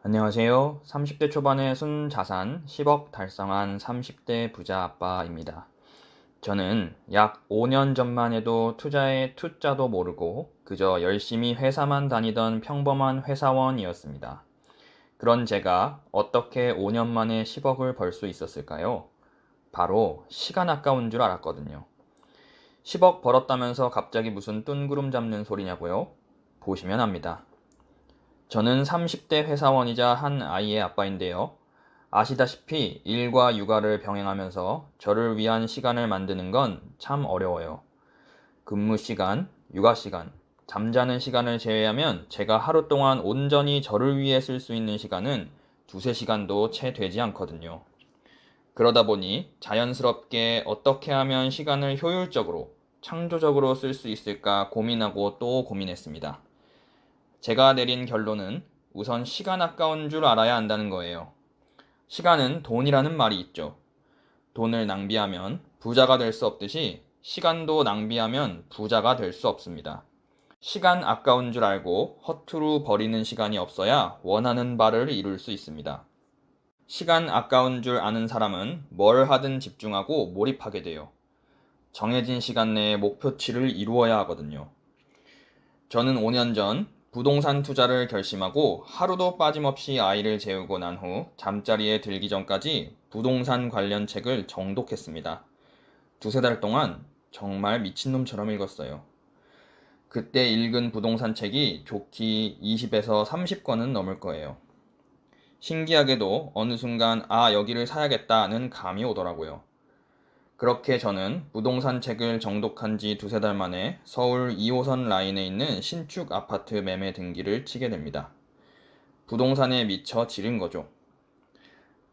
안녕하세요. 30대 초반의 순자산 10억 달성한 30대 부자 아빠입니다. 저는 약 5년 전만 해도 투자의 투자도 모르고 그저 열심히 회사만 다니던 평범한 회사원이었습니다. 그런 제가 어떻게 5년 만에 10억을 벌 수 있었을까요? 바로 시간 아까운 줄 알았거든요. 10억 벌었다면서 갑자기 무슨 뜬구름 잡는 소리냐고요? 보시면 압니다. 저는 30대 회사원이자 한 아이의 아빠인데요. 아시다시피 일과 육아를 병행하면서 저를 위한 시간을 만드는 건 참 어려워요. 근무 시간, 육아 시간, 잠자는 시간을 제외하면 제가 하루 동안 온전히 저를 위해 쓸 수 있는 시간은 두세 시간도 채 되지 않거든요. 그러다 보니 자연스럽게 어떻게 하면 시간을 효율적으로, 창조적으로 쓸 수 있을까 고민하고 또 고민했습니다. 제가 내린 결론은 우선 시간 아까운 줄 알아야 한다는 거예요. 시간은 돈이라는 말이 있죠. 돈을 낭비하면 부자가 될 수 없듯이 시간도 낭비하면 부자가 될 수 없습니다. 시간 아까운 줄 알고 허투루 버리는 시간이 없어야 원하는 바를 이룰 수 있습니다. 시간 아까운 줄 아는 사람은 뭘 하든 집중하고 몰입하게 돼요. 정해진 시간 내에 목표치를 이루어야 하거든요. 저는 5년 전 부동산 투자를 결심하고 하루도 빠짐없이 아이를 재우고 난 후 잠자리에 들기 전까지 부동산 관련 책을 정독했습니다. 두세 달 동안 정말 미친놈처럼 읽었어요. 그때 읽은 부동산 책이 좋기 20에서 30권은 넘을 거예요. 신기하게도 어느 순간 여기를 사야겠다는 감이 오더라고요. 그렇게 저는 부동산 책을 정독한 지 두세 달 만에 서울 2호선 라인에 있는 신축 아파트 매매 등기를 치게 됩니다. 부동산에 미쳐 지른 거죠.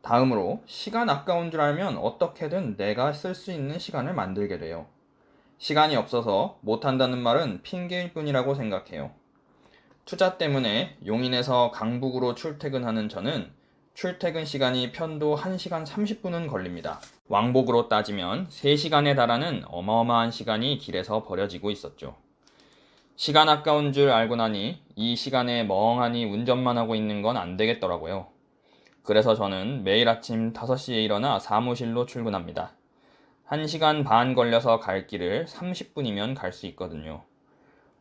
다음으로 시간 아까운 줄 알면 어떻게든 내가 쓸 수 있는 시간을 만들게 돼요. 시간이 없어서 못한다는 말은 핑계일 뿐이라고 생각해요. 투자 때문에 용인에서 강북으로 출퇴근하는 저는 출퇴근 시간이 편도 1시간 30분은 걸립니다. 왕복으로 따지면 3시간에 달하는 어마어마한 시간이 길에서 버려지고 있었죠. 시간 아까운 줄 알고 나니 이 시간에 멍하니 운전만 하고 있는 건 안 되겠더라고요. 그래서 저는 매일 아침 5시에 일어나 사무실로 출근합니다. 1시간 반 걸려서 갈 길을 30분이면 갈 수 있거든요.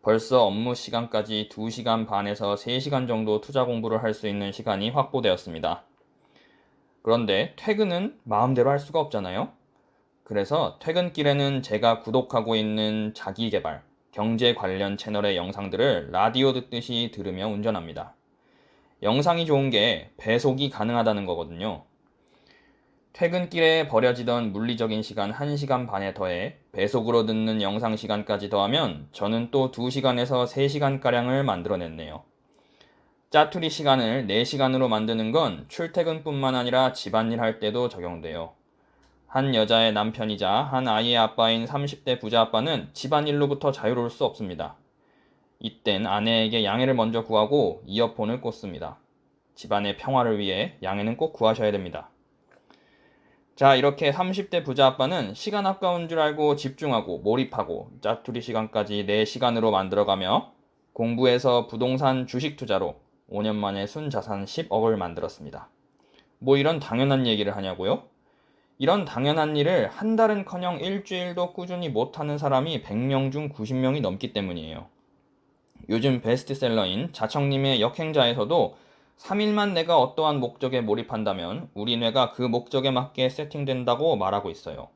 벌써 업무 시간까지 2시간 반에서 3시간 정도 투자 공부를 할 수 있는 시간이 확보되었습니다. 그런데 퇴근은 마음대로 할 수가 없잖아요? 그래서 퇴근길에는 제가 구독하고 있는 자기계발, 경제 관련 채널의 영상들을 라디오 듣듯이 들으며 운전합니다. 영상이 좋은 게 배속이 가능하다는 거거든요. 퇴근길에 버려지던 물리적인 시간 1시간 반에 더해 배속으로 듣는 영상 시간까지 더하면 저는 또 2시간에서 3시간가량을 만들어냈네요. 짜투리 시간을 4시간으로 만드는 건 출퇴근뿐만 아니라 집안일 할 때도 적용돼요. 한 여자의 남편이자 한 아이의 아빠인 30대 부자 아빠는 집안일로부터 자유로울 수 없습니다. 이땐 아내에게 양해를 먼저 구하고 이어폰을 꽂습니다. 집안의 평화를 위해 양해는 꼭 구하셔야 됩니다. 자, 이렇게 30대 부자 아빠는 시간 아까운 줄 알고 집중하고 몰입하고 짜투리 시간까지 4시간으로 만들어가며 공부해서 부동산 주식 투자로 5년 만에 순자산 10억을 만들었습니다. 뭐 이런 당연한 얘기를 하냐고요? 이런 당연한 일을 한 달은커녕 일주일도 꾸준히 못하는 사람이 100명 중 90명이 넘기 때문이에요. 요즘 베스트셀러인 자청님의 역행자에서도 3일만 내가 어떠한 목적에 몰입한다면 우리 뇌가 그 목적에 맞게 세팅된다고 말하고 있어요.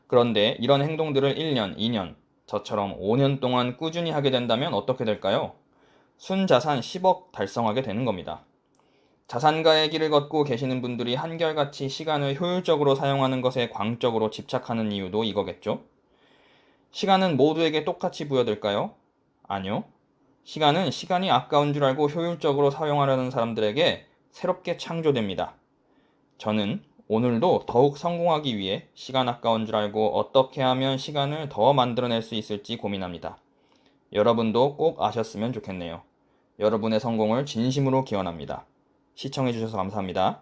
그런데 이런 행동들을 1년, 2년, 저처럼 5년 동안 꾸준히 하게 된다면 어떻게 될까요? 순자산 10억 달성하게 되는 겁니다. 자산가의 길을 걷고 계시는 분들이 한결같이 시간을 효율적으로 사용하는 것에 광적으로 집착하는 이유도 이거겠죠? 시간은 모두에게 똑같이 부여될까요? 아니요. 시간은 시간이 아까운 줄 알고 효율적으로 사용하려는 사람들에게 새롭게 창조됩니다. 저는 오늘도 더욱 성공하기 위해 시간 아까운 줄 알고 어떻게 하면 시간을 더 만들어낼 수 있을지 고민합니다. 여러분도 꼭 아셨으면 좋겠네요. 여러분의 성공을 진심으로 기원합니다. 시청해주셔서 감사합니다.